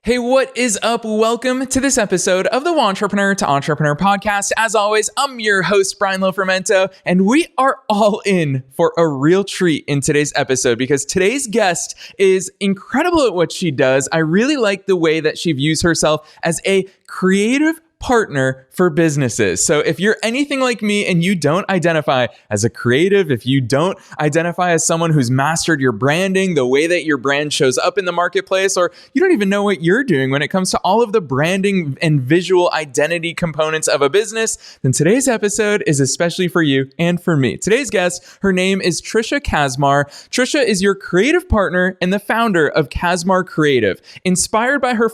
Hey, what is up? Welcome to this episode of the Entrepreneur to Entrepreneur podcast. As always, I'm your host, Brian Lofrumento, and we are all in for a real treat in today's episode because today's guest is incredible at what she does. I really like the way that she views herself as a creative partner for businesses. So if you're anything like me and you don't identify as a creative, if you don't identify as someone who's mastered your branding, the way that your brand shows up in the marketplace, or you don't even know what you're doing when it comes to all of the branding and visual identity components of a business, then today's episode is especially for you and for me. Today's guest, her name is Tricia Kazmar. Tricia is your creative partner and the founder of Kazmar Creative. Inspired by her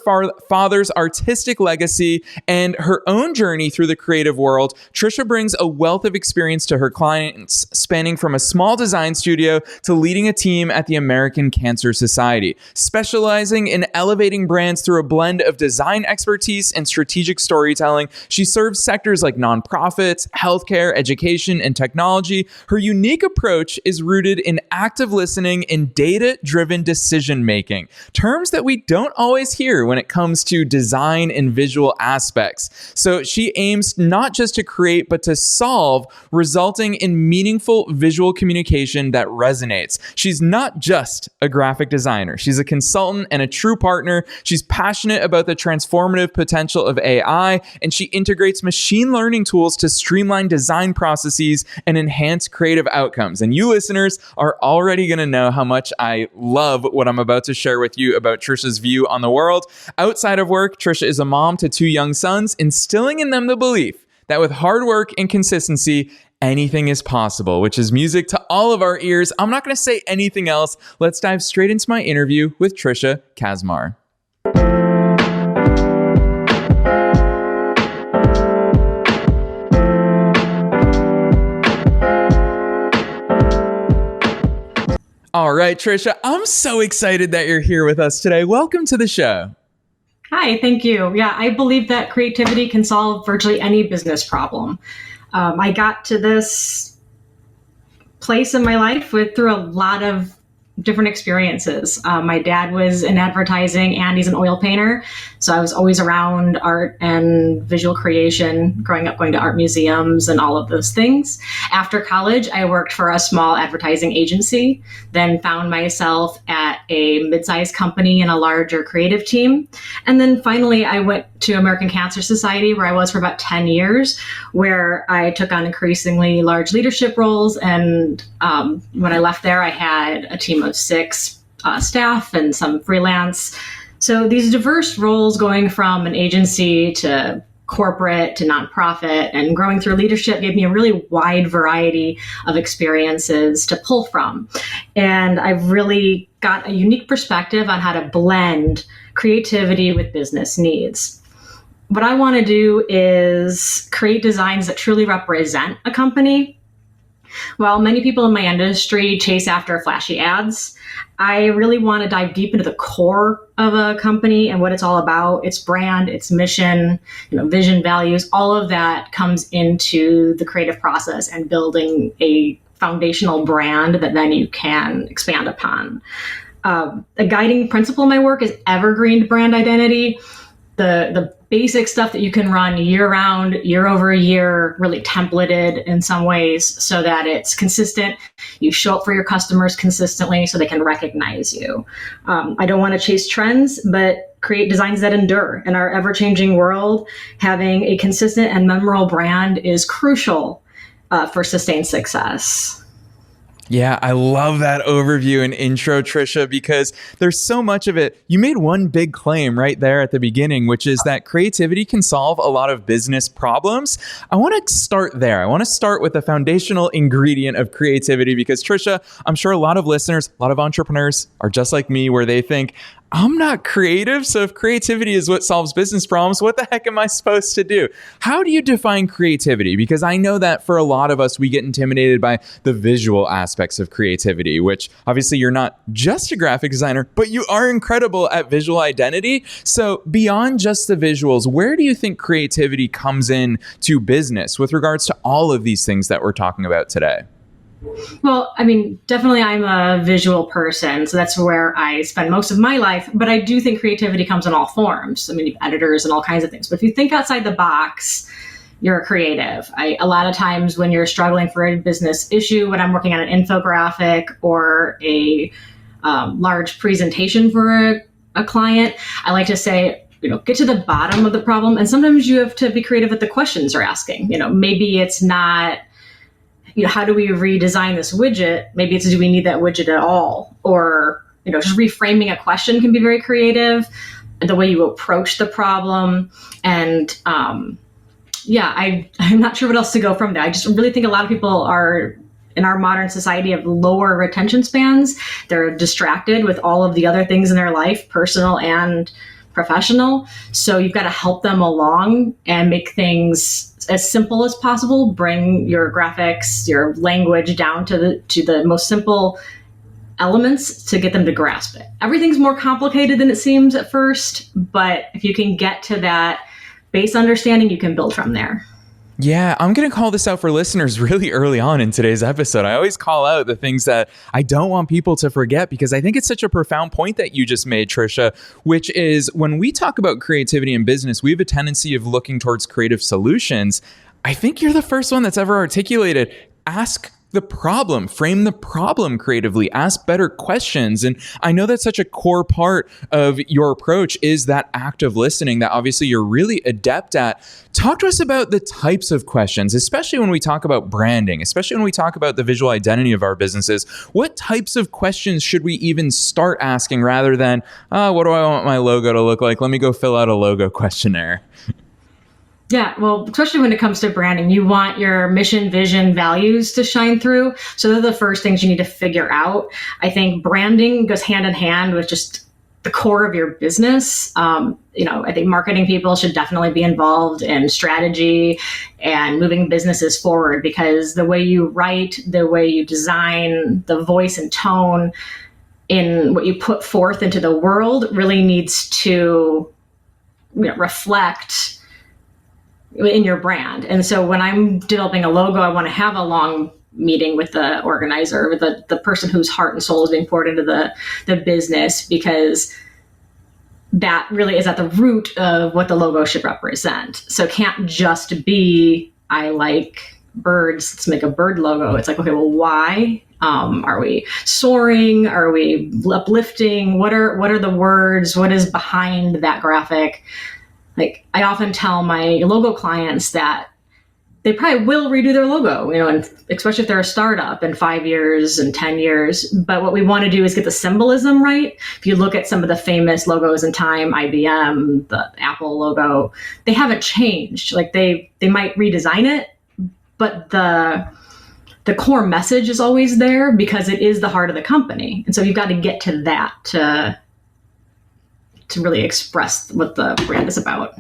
father's artistic legacy and her own journey through the creative world, Tricia brings a wealth of experience to her clients, spanning from a small design studio to leading a team at the American Cancer Society. Specializing in elevating brands through a blend of design expertise and strategic storytelling, she serves sectors like nonprofits, healthcare, education, and technology. Her unique approach is rooted in active listening and data-driven decision-making, terms that we don't always hear when it comes to design and visual aspects. So she aims not just to create, but to solve, resulting in meaningful visual communication that resonates. She's not just a graphic designer. She's a consultant and a true partner. She's passionate about the transformative potential of AI, and she integrates machine learning tools to streamline design processes and enhance creative outcomes. And you listeners are already going to know how much I love what I'm about to share with you about Tricia's view on the world. Outside of work, Tricia is a mom to 2 young sons, instilling in them the belief that with hard work and consistency, anything is possible, which is music to all of our ears. I'm not going to say anything else. Let's dive straight into my interview with Tricia Kazmar. All right, Tricia, I'm so excited that you're here with us today. Welcome to the show. Hi, thank you. Yeah, I believe that creativity can solve virtually any business problem. I got to this place in my life through a lot of different experiences. My dad was in advertising and he's an oil painter. So I was always around art and visual creation, growing up going to art museums and all of those things. After college, I worked for a small advertising agency, then found myself at a mid-sized company in a larger creative team. And then finally, I went to American Cancer Society, where I was for about 10 years, where I took on increasingly large leadership roles. And when I left there, I had a team of 6 staff and some freelance. So these diverse roles going from an agency to corporate to nonprofit and growing through leadership gave me a really wide variety of experiences to pull from. And I've really got a unique perspective on how to blend creativity with business needs. What I want to do is create designs that truly represent a company. While many people in my industry chase after flashy ads, I really want to dive deep into the core of a company and what it's all about, its brand, its mission, vision, values, all of that comes into the creative process and building a foundational brand that then you can expand upon. A guiding principle in my work is evergreen brand identity. The basic stuff that you can run year round, year over year, really templated in some ways so that it's consistent. You show up for your customers consistently so they can recognize you. I don't want to chase trends, but create designs that endure. In our ever-changing world, having a consistent and memorable brand is crucial for sustained success. Yeah, I love that overview and intro, Tricia, because there's so much of it. You made one big claim right there at the beginning, which is that creativity can solve a lot of business problems. I want to start there. I want to start with the foundational ingredient of creativity because, Tricia, I'm sure a lot of listeners, a lot of entrepreneurs are just like me where they think, I'm not creative, so if creativity is what solves business problems, what the heck am I supposed to do? How do you define creativity? Because I know that for a lot of us, we get intimidated by the visual aspects of creativity, which obviously you're not just a graphic designer, but you are incredible at visual identity. So beyond just the visuals, where do you think creativity comes in to business with regards to all of these things that we're talking about today? Well, I mean, definitely I'm a visual person, so that's where I spend most of my life. But I do think creativity comes in all forms. I mean, editors and all kinds of things. But if you think outside the box, you're a creative. A lot of times when you're struggling for a business issue, when I'm working on an infographic or a large presentation for a client, I like to say, get to the bottom of the problem. And sometimes you have to be creative with the questions you're asking. Maybe it's not, how do we redesign this widget? Maybe it's, do we need that widget at all? Or, just reframing a question can be very creative. The way you approach the problem. And I'm not sure what else to go from there. I just really think a lot of people are, in our modern society, have lower retention spans. They're distracted with all of the other things in their life, personal and professional. So you've got to help them along and make things as simple as possible. Bring your graphics, your language down to the most simple elements to get them to grasp it. Everything's more complicated than it seems at first, but if you can get to that base understanding, you can build from there. Yeah, I'm going to call this out for listeners really early on in today's episode. I always call out the things that I don't want people to forget, because I think it's such a profound point that you just made, Tricia, which is when we talk about creativity in business, we have a tendency of looking towards creative solutions. I think you're the first one that's ever articulated, ask the problem, frame the problem creatively, ask better questions. And I know that's such a core part of your approach, is that active listening that obviously you're really adept at. Talk to us about the types of questions, especially when we talk about branding, especially when we talk about the visual identity of our businesses. What types of questions should we even start asking rather than, what do I want my logo to look like? Let me go fill out a logo questionnaire. Yeah, well, especially when it comes to branding, you want your mission, vision, values to shine through. So they're the first things you need to figure out. I think branding goes hand in hand with just the core of your business. I think marketing people should definitely be involved in strategy and moving businesses forward, because the way you write, the way you design, the voice and tone in what you put forth into the world really needs to reflect in your brand. And so when I'm developing a logo, I want to have a long meeting with the organizer, with the person whose heart and soul is being poured into the business, because that really is at the root of what the logo should represent. So it can't just be, I like birds, let's make a bird logo. It's like, okay, well, why? Are we soaring? Are we uplifting? What are the words? What is behind that graphic? Like, I often tell my logo clients that they probably will redo their logo, and especially if they're a startup in 5 years and 10 years. But what we want to do is get the symbolism right. If you look at some of the famous logos in time, IBM, the Apple logo, they haven't changed. Like they might redesign it, but the core message is always there because it is the heart of the company. And so you've got to get to that to really express what the brand is about.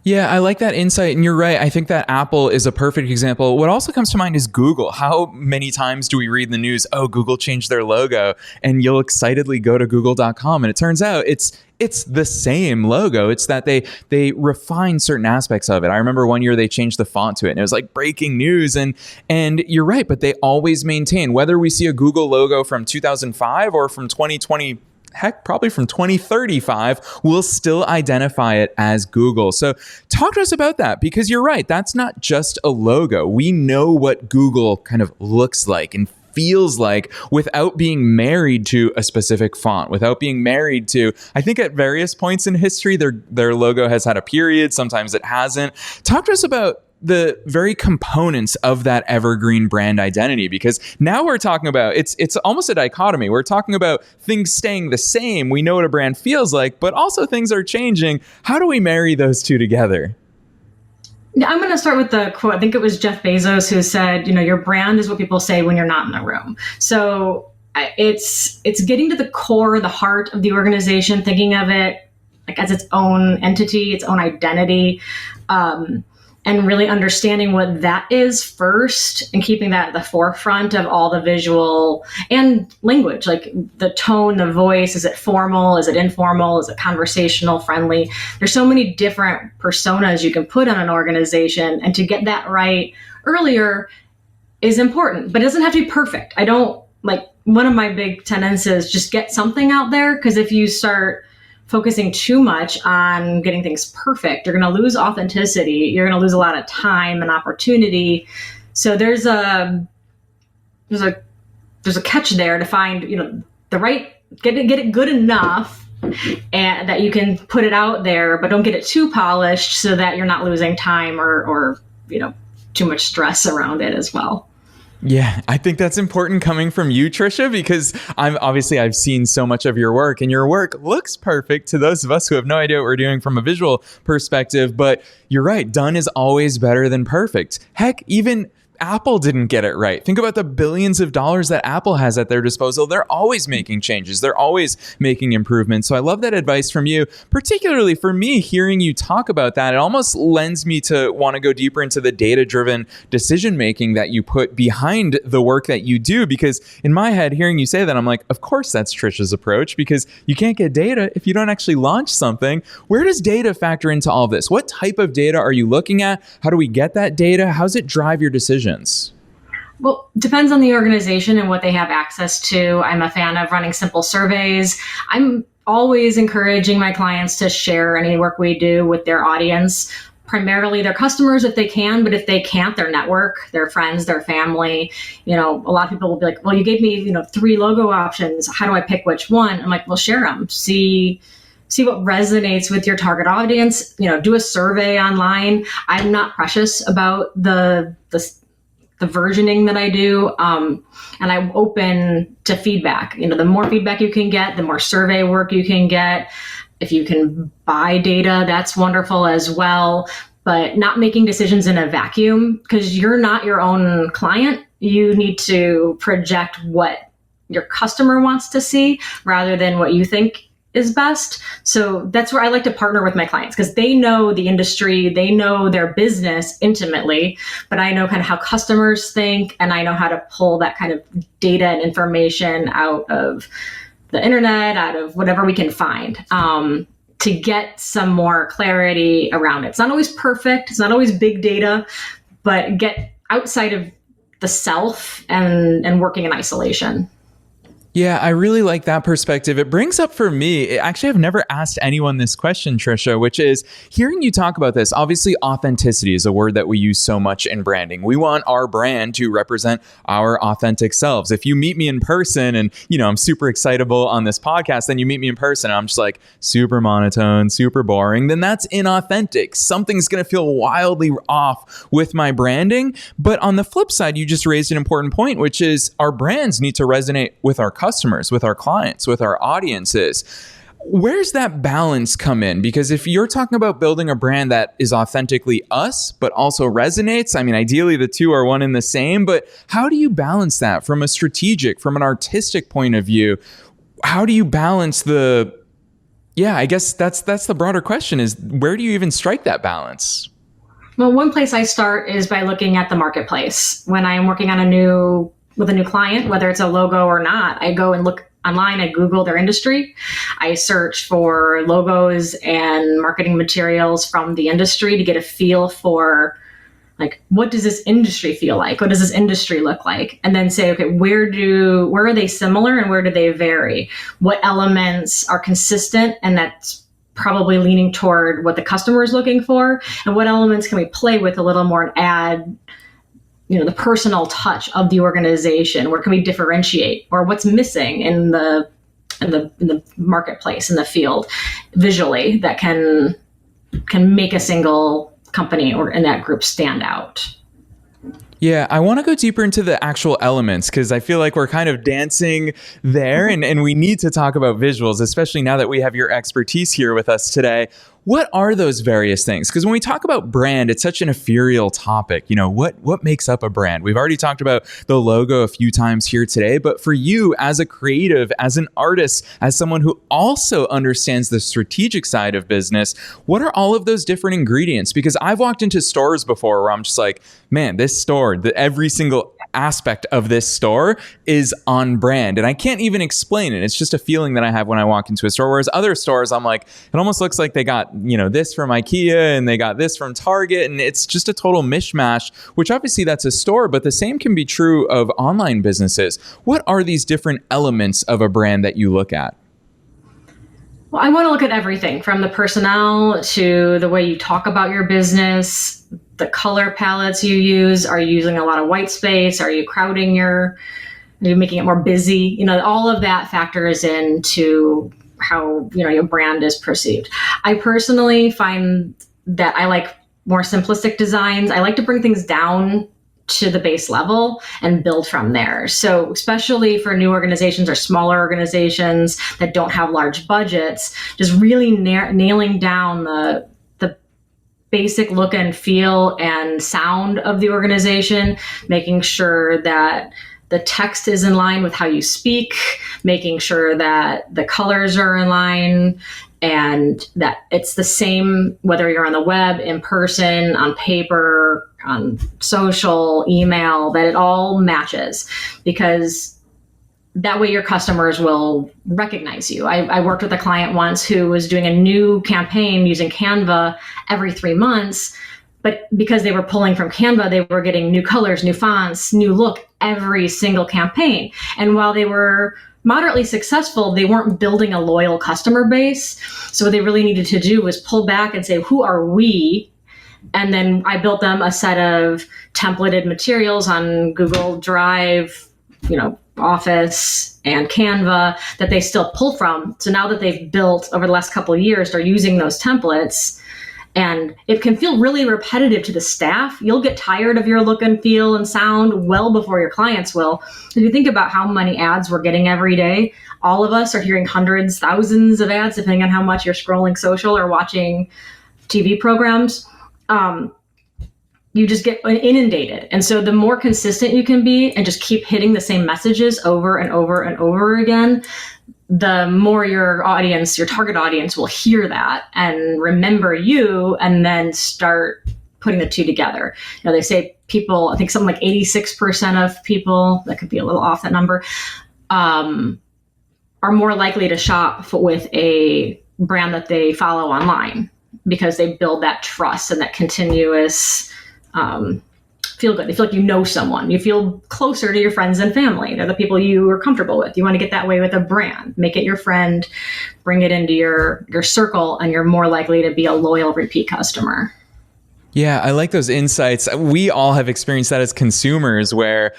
Yeah, I like that insight. And you're right. I think that Apple is a perfect example. What also comes to mind is Google. How many times do we read in the news, oh, Google changed their logo, and you'll excitedly go to google.com. And it turns out it's the same logo. It's that they refine certain aspects of it. I remember one year they changed the font to it and it was like breaking news. And you're right, but they always maintain, whether we see a Google logo from 2005 or from 2020, heck, probably from 2035, we'll still identify it as Google. So talk to us about that, because you're right. That's not just a logo. We know what Google kind of looks like and feels like without being married to a specific font, without being married to, I think at various points in history, their logo has had a period. Sometimes it hasn't. Talk to us about the very components of that evergreen brand identity, because now we're talking about, it's almost a dichotomy. We're talking about things staying the same. We know what a brand feels like, but also things are changing. How do we marry those two together? I'm going to start with the quote. I think it was Jeff Bezos who said, your brand is what people say when you're not in the room. So it's getting to the core, the heart of the organization, thinking of it like as its own entity, its own identity, and really understanding what that is first and keeping that at the forefront of all the visual and language, like the tone, the voice. Is it formal? Is it informal? Is it conversational, friendly? There's so many different personas you can put on an organization, and to get that right earlier is important, but it doesn't have to be perfect. I don't like, one of my big tenets is just get something out there. Because if you start focusing too much on getting things perfect, you're going to lose authenticity. You're going to lose a lot of time and opportunity. So there's a catch there to find, the right, get it good enough and that you can put it out there, but don't get it too polished so that you're not losing time or too much stress around it as well. Yeah, I think that's important coming from you, Tricia, because I've seen so much of your work, and your work looks perfect to those of us who have no idea what we're doing from a visual perspective. But you're right, done is always better than perfect. Heck, even Apple didn't get it right. Think about the billions of dollars that Apple has at their disposal. They're always making changes. They're always making improvements. So I love that advice from you, particularly for me, hearing you talk about that. It almost lends me to want to go deeper into the data-driven decision-making that you put behind the work that you do. Because in my head, hearing you say that, I'm like, of course that's Tricia's approach, because you can't get data if you don't actually launch something. Where does data factor into all this? What type of data are you looking at? How do we get that data? How does it drive your decisions? Well, depends on the organization and what they have access to. I'm a fan of running simple surveys. I'm always encouraging my clients to share any work we do with their audience, primarily their customers if they can, but if they can't, their network, their friends, their family. A lot of people will be like, well, you gave me, 3 logo options. How do I pick which one? I'm like, well, share them. See what resonates with your target audience. Do a survey online. I'm not precious about the versioning that I do. And I'm open to feedback. The more feedback you can get, the more survey work you can get. If you can buy data, that's wonderful as well. But not making decisions in a vacuum, because you're not your own client. You need to project what your customer wants to see rather than what you think is best. So that's where I like to partner with my clients, because they know the industry, they know their business intimately, but I know kind of how customers think, and I know how to pull that kind of data and information out of the internet, out of whatever we can find, to get some more clarity around it. It's not always perfect. It's not always big data, but get outside of the self and working in isolation. Yeah, I really like that perspective. It brings up for me, actually, I've never asked anyone this question, Tricia, which is hearing you talk about this. Obviously, authenticity is a word that we use so much in branding. We want our brand to represent our authentic selves. If you meet me in person and, I'm super excitable on this podcast, then you meet me in person and I'm just like super monotone, super boring, then that's inauthentic. Something's going to feel wildly off with my branding. But on the flip side, you just raised an important point, which is our brands need to resonate with our customers, with our clients, with our audiences. Where's that balance come in? Because if you're talking about building a brand that is authentically us, but also resonates, ideally the two are one and the same, but how do you balance that from a strategic, from an artistic point of view? How do you balance I guess that's the broader question, is where do you even strike that balance? Well, one place I start is by looking at the marketplace. When I'm working on with a new client, whether it's a logo or not, I go and look online, I Google their industry. I search for logos and marketing materials from the industry to get a feel for, like, what does this industry feel like? What does this industry look like? And then say, okay, where are they similar and where do they vary? What elements are consistent and that's probably leaning toward what the customer is looking for? And what elements can we play with a little more and add the personal touch of the organization? Where can we differentiate, or what's missing in the marketplace, in the field, visually, that can make a single company or in that group stand out? Yeah, I want to go deeper into the actual elements, because I feel like we're kind of dancing there, and we need to talk about visuals, especially now that we have your expertise here with us today. What are those various things? Because when we talk about brand, it's such an ethereal topic. What makes up a brand? We've already talked about the logo a few times here today, but for you as a creative, as an artist, as someone who also understands the strategic side of business, what are all of those different ingredients? Because I've walked into stores before where I'm just like, man, this store, every single aspect of this store is on brand. And I can't even explain it. It's just a feeling that I have when I walk into a store. Whereas other stores, I'm like, it almost looks like they got, this from IKEA and they got this from Target. And it's just a total mishmash, which obviously that's a store, but the same can be true of online businesses. What are these different elements of a brand that you look at? Well, I want to look at everything from the personnel to the way you talk about your business, the color palettes you use. Are you using a lot of white space? Are you crowding are you making it more busy? All of that factors into how, your brand is perceived. I personally find that I like more simplistic designs. I like to bring things down to the base level and build from there. So especially for new organizations or smaller organizations that don't have large budgets, just really nailing down the basic look and feel and sound of the organization, making sure that the text is in line with how you speak, making sure that the colors are in line, and that it's the same whether you're on the web, in person, on paper, on social, email, that it all matches, because that way your customers will recognize you. I worked with a client once who was doing a new campaign using Canva every 3 months, but because they were pulling from Canva, they were getting new colors, new fonts, new look every single campaign. And while they were moderately successful, they weren't building a loyal customer base. So what they really needed to do was pull back and say, who are we? And then I built them a set of templated materials on Google Drive, Office and Canva that they still pull from. So now that they've built over the last couple of years, they're using those templates. And it can feel really repetitive to the staff. You'll get tired of your look and feel and sound well before your clients will. If you think about how many ads we're getting every day, all of us are hearing hundreds, thousands of ads, depending on how much you're scrolling social or watching TV programs. You just get inundated. And so the more consistent you can be and just keep hitting the same messages over and over and over again, the more your audience, your target audience, will hear that and remember you, and then start putting the two together. They say people, I think something like 86% of people, that could be a little off that number, are more likely to shop with a brand that they follow online, because they build that trust and that continuous feel good. You feel like you know someone. You feel closer to your friends and family. They're the people you are comfortable with. You want to get that way with a brand. Make it your friend, bring it into your circle, and you're more likely to be a loyal repeat customer. Yeah, I like those insights. We all have experienced that as consumers, where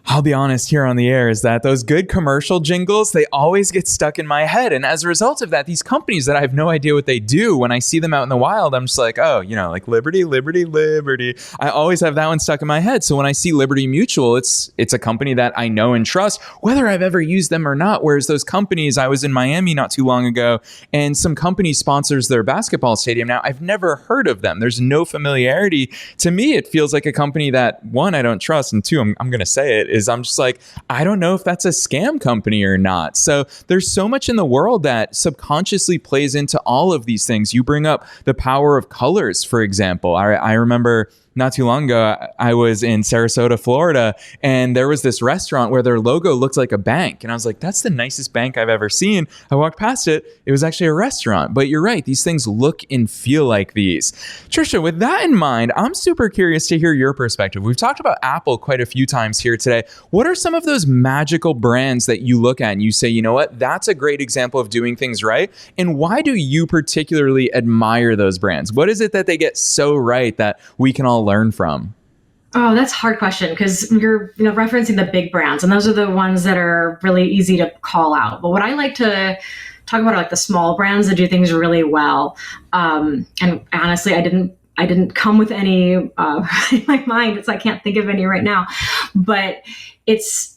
I'll be honest here on the air, is that those good commercial jingles, they always get stuck in my head. And as a result of that, these companies that I have no idea what they do, when I see them out in the wild, I'm just like, oh, like Liberty, Liberty, Liberty. I always have that one stuck in my head. So when I see Liberty Mutual, it's a company that I know and trust, whether I've ever used them or not. Whereas those companies, I was in Miami not too long ago, and some company sponsors their basketball stadium. Now, I've never heard of them. There's no familiarity. To me, it feels like a company that, one, I don't trust, and two, I'm going to say it, is I'm just like, I don't know if that's a scam company or not. So there's so much in the world that subconsciously plays into all of these things. You bring up the power of colors, for example. I remember not too long ago, I was in Sarasota, Florida, and there was this restaurant where their logo looked like a bank. And I was like, that's the nicest bank I've ever seen. I walked past it. It was actually a restaurant. But you're right. These things look and feel like these. Tricia, with that in mind, I'm super curious to hear your perspective. We've talked about Apple quite a few times here today. What are some of those magical brands that you look at and you say, you know what, that's a great example of doing things right? And why do you particularly admire those brands? What is it that they get so right that we can all learn from? Oh, that's a hard question, because you're referencing the big brands, and those are the ones that are really easy to call out. But what I like to talk about are like the small brands that do things really well. And honestly, I didn't come with any in my mind. I can't think of any right now. But it's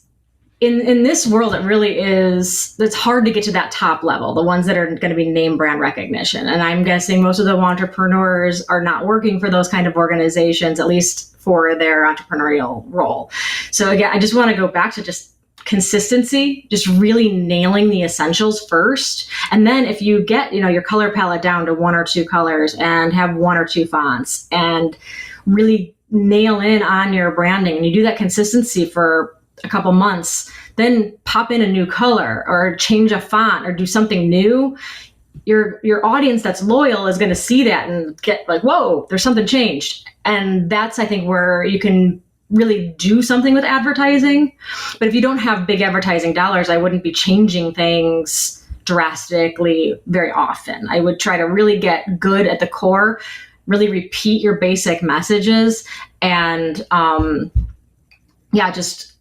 in this world, it really is. It's hard to get to that top level, the ones that are going to be name brand recognition. And I'm guessing most of the entrepreneurs are not working for those kind of organizations, at least for their entrepreneurial role. So again, I just want to go back to just consistency, just really nailing the essentials first. And then if you get, your color palette down to one or two colors and have one or two fonts and really nail in on your branding and you do that consistency for a couple months, then pop in a new color or change a font or do something new, your audience that's loyal is going to see that and get like, whoa, there's something changed. And that's, I think, where you can really do something with advertising. But if you don't have big advertising dollars, I wouldn't be changing things drastically very often. I would try to really get good at the core, really repeat your basic messages, and just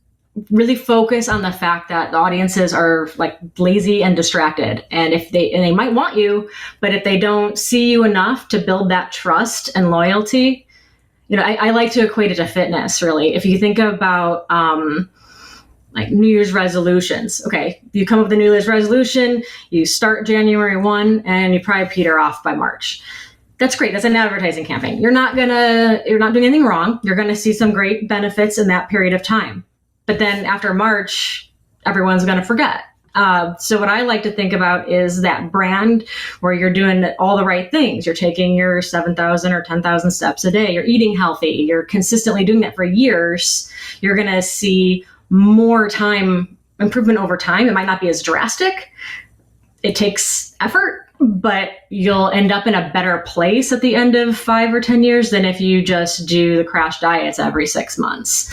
really focus on the fact that the audiences are like lazy and distracted. And they might want you, but if they don't see you enough to build that trust and loyalty, I like to equate it to fitness, really. If you think about like New Year's resolutions, okay, you come up with a New Year's resolution, you start January 1 and you probably peter off by March. That's great. That's an advertising campaign. You're not doing anything wrong. You're going to see some great benefits in that period of time. But then after March, everyone's going to forget. So what I like to think about is that brand where you're doing all the right things. You're taking your 7,000 or 10,000 steps a day. You're eating healthy. You're consistently doing that for years. You're going to see more time improvement over time. It might not be as drastic. It takes effort, but you'll end up in a better place at the end of 5 or 10 years than if you just do the crash diets every 6 months.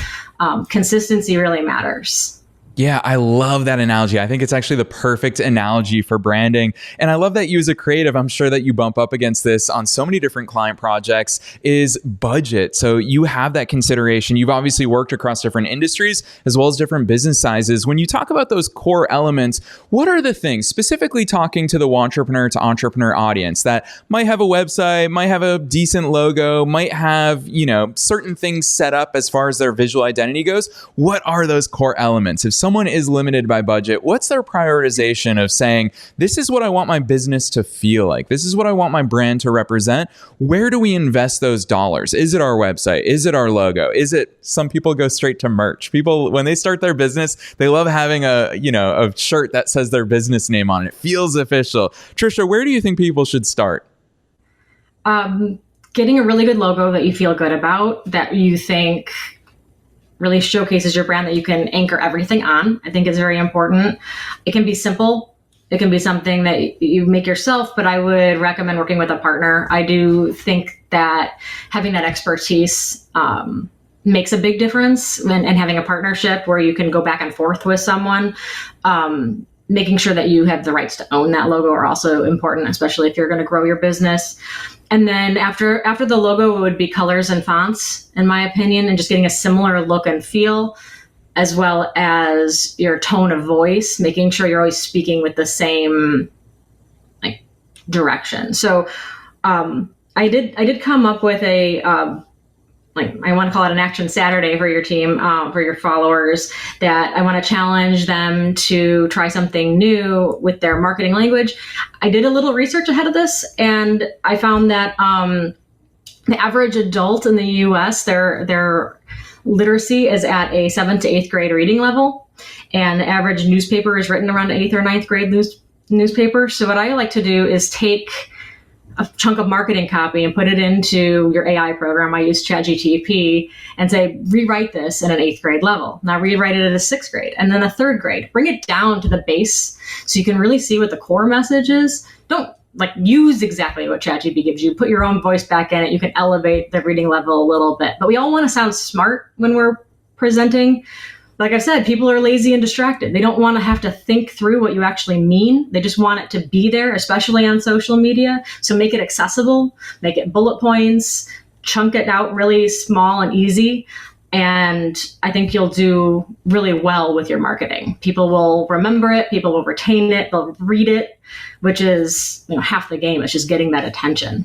Consistency really matters. Yeah, I love that analogy. I think it's actually the perfect analogy for branding. And I love that you as a creative, I'm sure that you bump up against this on so many different client projects, is budget. So you have that consideration. You've obviously worked across different industries as well as different business sizes. When you talk about those core elements, what are the things, specifically talking to the entrepreneur to entrepreneur audience that might have a website, might have a decent logo, might have, certain things set up as far as their visual identity goes? What are those core elements? If someone is limited by budget, what's their prioritization of saying, this is what I want my business to feel like? This is what I want my brand to represent. Where do we invest those dollars? Is it our website? Is it our logo? Is it, some people go straight to merch. People, when they start their business, they love having a shirt that says their business name on it. It feels official. Tricia, where do you think people should start? Getting a really good logo that you feel good about, that you think really showcases your brand, that you can anchor everything on, I think is very important. It can be simple. It can be something that you make yourself, but I would recommend working with a partner. I do think that having that expertise makes a big difference, and having a partnership where you can go back and forth with someone, making sure that you have the rights to own that logo are also important, especially if you're going to grow your business. And then after the logo, it would be colors and fonts, in my opinion, and just getting a similar look and feel, as well as your tone of voice, making sure you're always speaking with the same direction. So I did come up with a I want to call it an action Saturday for your team, for your followers, that I want to challenge them to try something new with their marketing language. I did a little research ahead of this, and I found that the average adult in the US, their literacy is at a 7th to 8th grade reading level, and the average newspaper is written around 8th or 9th grade newspaper. So what I like to do is take a chunk of marketing copy and put it into your AI program. I use ChatGPT and say, rewrite this in an 8th grade level. Now rewrite it at a 6th grade and then a 3rd grade. Bring it down to the base so you can really see what the core message is. Don't use exactly what ChatGPT gives you. Put your own voice back in it. You can elevate the reading level a little bit. But we all want to sound smart when we're presenting. Like I said, people are lazy and distracted. They don't want to have to think through what you actually mean. They just want it to be there, especially on social media. So make it accessible, make it bullet points, chunk it out really small and easy. And I think you'll do really well with your marketing. People will remember it. People will retain it. They'll read it, which is half the game. It's just getting that attention.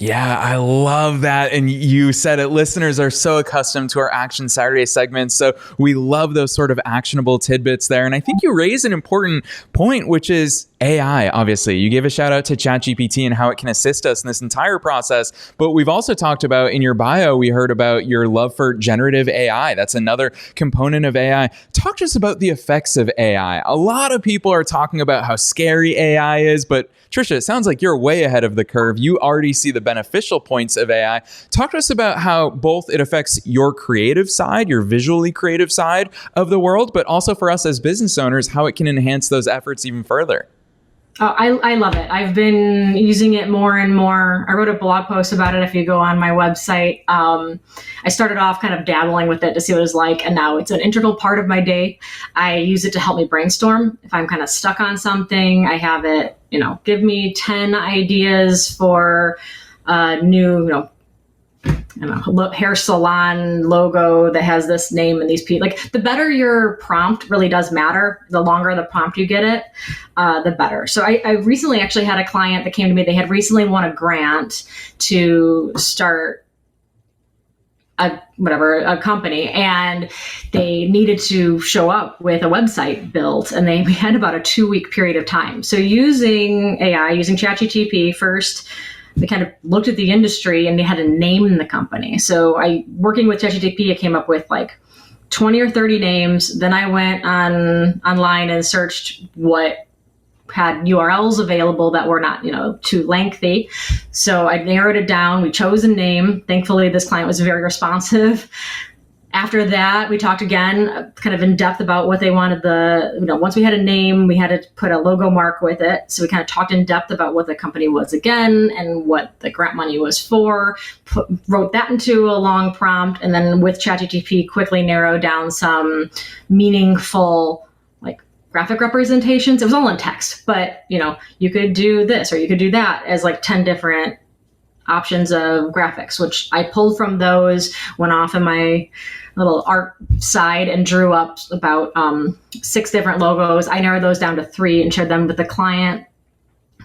Yeah, I love that. And you said it, listeners are so accustomed to our Action Saturday segments. So we love those sort of actionable tidbits there. And I think you raise an important point, which is AI, obviously, you gave a shout out to ChatGPT and how it can assist us in this entire process. But we've also talked about in your bio, we heard about your love for generative AI. That's another component of AI. Talk to us about the effects of AI. A lot of people are talking about how scary AI is, but Tricia, it sounds like you're way ahead of the curve. You already see the beneficial points of AI. Talk to us about how both it affects your creative side, your visually creative side of the world, but also for us as business owners, how it can enhance those efforts even further. Oh, I love it. I've been using it more and more. I wrote a blog post about it if you go on my website. I started off kind of dabbling with it to see what it was like, and now it's an integral part of my day. I use it to help me brainstorm. If I'm kind of stuck on something, I have it, give me 10 ideas for a new, hair salon logo that has this name and these people. Like, the better your prompt really does matter. The longer the prompt you get it, the better. So I recently actually had a client that came to me. They had recently won a grant to start a company, and they needed to show up with a website built, and we had about a 2-week period of time. So using AI, using ChatGPT first, they kind of looked at the industry and they had to name the company. So working with ChatGPT, I came up with like 20 or 30 names. Then I went online and searched what had URLs available that were not, too lengthy. So I narrowed it down. We chose a name. Thankfully, this client was very responsive. After that, we talked again, kind of in depth about what they wanted. Once we had a name, we had to put a logo mark with it. So we kind of talked in depth about what the company was again and what the grant money was for, wrote that into a long prompt. And then with ChatGPT, quickly narrowed down some meaningful, like, graphic representations. It was all in text, but you could do this or you could do that as like 10 different options of graphics, which I pulled from those, went off in my little art side and drew up about 6 different logos. I narrowed those down to 3 and shared them with the client.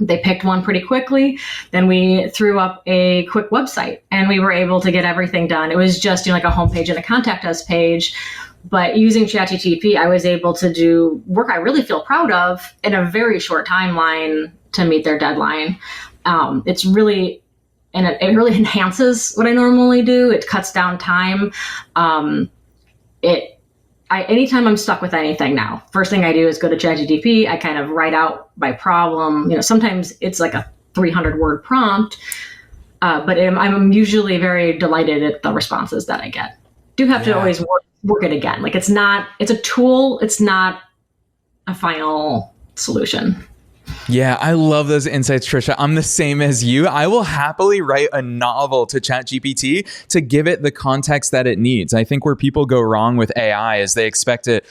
They picked one pretty quickly. Then we threw up a quick website and we were able to get everything done. It was just like a homepage and a contact us page. But using ChatGPT, I was able to do work I really feel proud of in a very short timeline to meet their deadline. It's really, and it really enhances what I normally do. It cuts down time. Anytime I'm stuck with anything now, first thing I do is go to ChatGPT. I kind of write out my problem. Sometimes it's like a 300-word prompt, but I'm usually very delighted at the responses that I get. Do have to always work it again. Like, it's a tool. It's not a final solution. Yeah, I love those insights, Tricia. I'm the same as you. I will happily write a novel to ChatGPT to give it the context that it needs. I think where people go wrong with AI is they expect to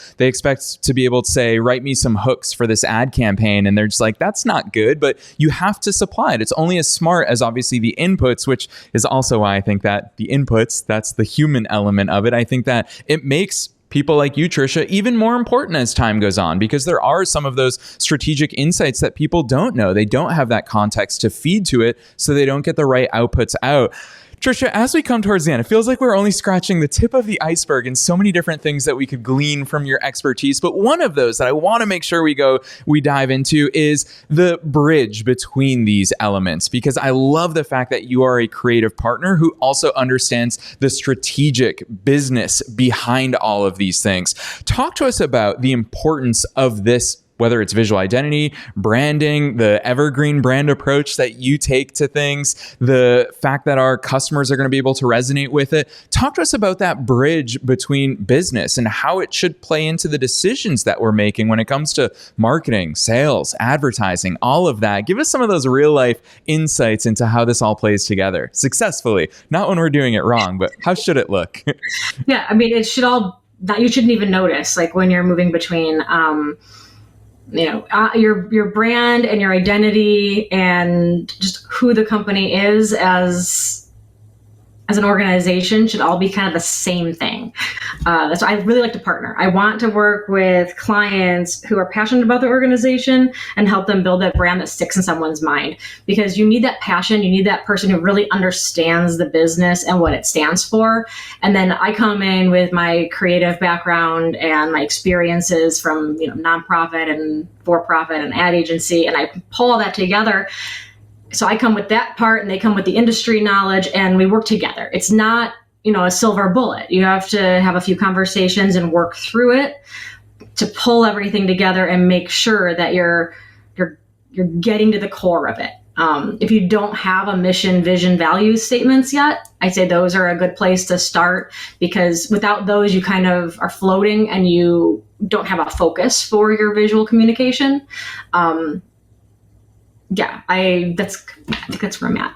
be able to say, write me some hooks for this ad campaign. And they're just like, that's not good, but you have to supply it. It's only as smart as obviously the inputs, which is also why I think that the inputs, that's the human element of it. I think that it makes people like you, Tricia, even more important as time goes on, because there are some of those strategic insights that people don't know. They don't have that context to feed to it, so they don't get the right outputs out. Tricia, as we come towards the end, it feels like we're only scratching the tip of the iceberg and so many different things that we could glean from your expertise. But one of those that I want to make sure we dive into is the bridge between these elements, because I love the fact that you are a creative partner who also understands the strategic business behind all of these things. Talk to us about the importance of this, whether it's visual identity, branding, the evergreen brand approach that you take to things, the fact that our customers are going to be able to resonate with it. Talk to us about that bridge between business and how it should play into the decisions that we're making when it comes to marketing, sales, advertising, all of that. Give us some of those real life insights into how this all plays together successfully. Not when we're doing it wrong, but how should it look? Yeah, I mean, it should all, that you shouldn't even notice, like when you're moving between your brand and your identity and just who the company is as as an organization should all be kind of the same thing. That's why I really like to partner. I want to work with clients who are passionate about their organization and help them build that brand that sticks in someone's mind, because you need that passion. You need that person who really understands the business and what it stands for. And then I come in with my creative background and my experiences from, nonprofit and for-profit and ad agency, and I pull all that together. So I come with that part and they come with the industry knowledge, and we work together. It's not, a silver bullet. You have to have a few conversations and work through it to pull everything together and make sure that you're getting to the core of it. If you don't have a mission, vision, values statements yet, I'd say those are a good place to start, because without those, you kind of are floating and you don't have a focus for your visual communication. I think that's where I'm at.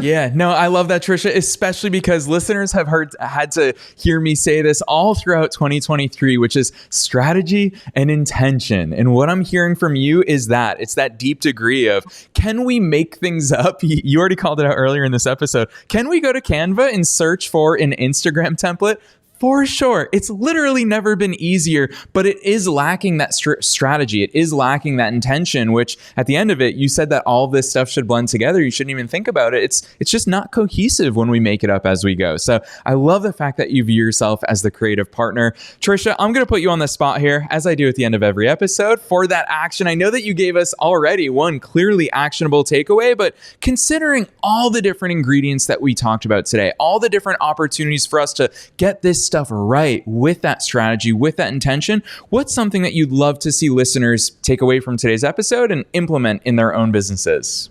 Yeah, no, I love that, Tricia, especially because listeners have had to hear me say this all throughout 2023, which is strategy and intention. And what I'm hearing from you is that it's that deep degree of, can we make things up? You already called it out earlier in this episode. Can we go to Canva and search for an Instagram template? For sure. It's literally never been easier, but it is lacking that strategy. It is lacking that intention, which at the end of it, you said that all this stuff should blend together. You shouldn't even think about it. It's just not cohesive when we make it up as we go. So I love the fact that you view yourself as the creative partner. Tricia, I'm going to put you on the spot here, as I do at the end of every episode, for that action. I know that you gave us already one clearly actionable takeaway, but considering all the different ingredients that we talked about today, all the different opportunities for us to get this stuff right with that strategy, with that intention, what's something that you'd love to see listeners take away from today's episode and implement in their own businesses?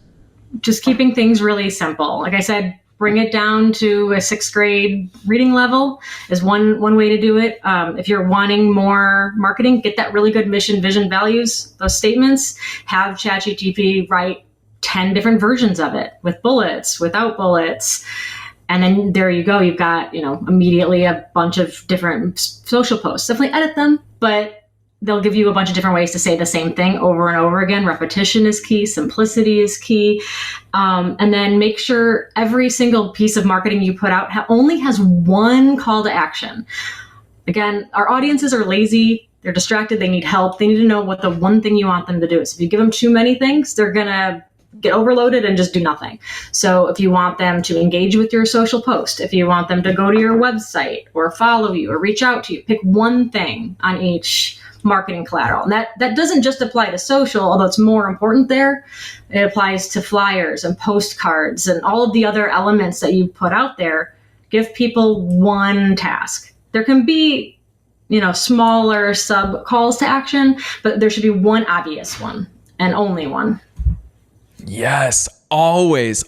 Just keeping things really simple. Like I said, bring it down to a 6th grade reading level is one way to do it. If you're wanting more marketing, get that really good mission, vision, values, those statements. Have ChatGPT write 10 different versions of it with bullets, without bullets. And then there you go. You've got, immediately a bunch of different social posts. Definitely edit them, but they'll give you a bunch of different ways to say the same thing over and over again. Repetition is key. Simplicity is key. And then make sure every single piece of marketing you put out only has one call to action. Again, our audiences are lazy. They're distracted. They need help. They need to know what the one thing you want them to do is. If you give them too many things, they're going to get overloaded and just do nothing. So if you want them to engage with your social post, if you want them to go to your website or follow you or reach out to you, pick one thing on each marketing collateral. And that doesn't just apply to social, although it's more important there. It applies to flyers and postcards and all of the other elements that you put out there. Give people one task. There can be, smaller sub calls to action, but there should be one obvious one and only one. Yes, always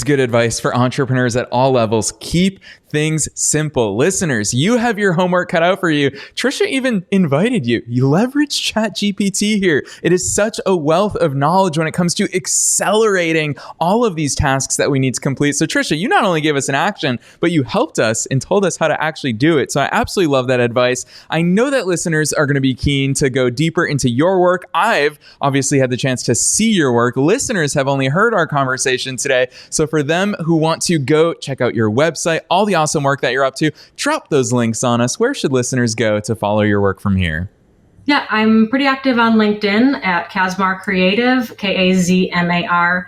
good advice for entrepreneurs at all levels. Keep things simple. Listeners, you have your homework cut out for you. Tricia even invited you. You leverage ChatGPT here. It is such a wealth of knowledge when it comes to accelerating all of these tasks that we need to complete. So Tricia, you not only gave us an action, but you helped us and told us how to actually do it. So I absolutely love that advice. I know that listeners are going to be keen to go deeper into your work. I've obviously had the chance to see your work. Listeners have only heard our conversation today. So for them who want to go check out your website, all the awesome work that you're up to, drop those links on us. Where should listeners go to follow your work from here? Yeah, I'm pretty active on LinkedIn at Kazmar Creative, Kazmar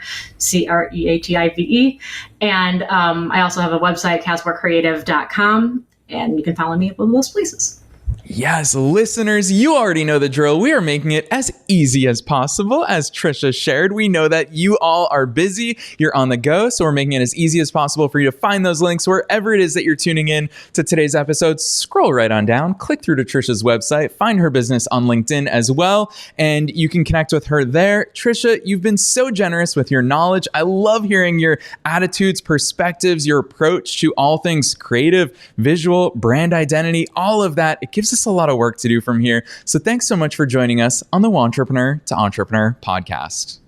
Creative. And I also have a website, kazmarcreative.com, and you can follow me at both of those places. Yes, listeners, you already know the drill. We are making it as easy as possible. As Tricia shared, we know that you all are busy. You're on the go. So we're making it as easy as possible for you to find those links wherever it is that you're tuning in to today's episode. Scroll right on down, click through to Tricia's website, find her business on LinkedIn as well, and you can connect with her there. Tricia, you've been so generous with your knowledge. I love hearing your attitudes, perspectives, your approach to all things creative, visual, brand identity, all of that. It gives us a lot of work to do from here. So thanks so much for joining us on the Wantrepreneur to Entrepreneur podcast.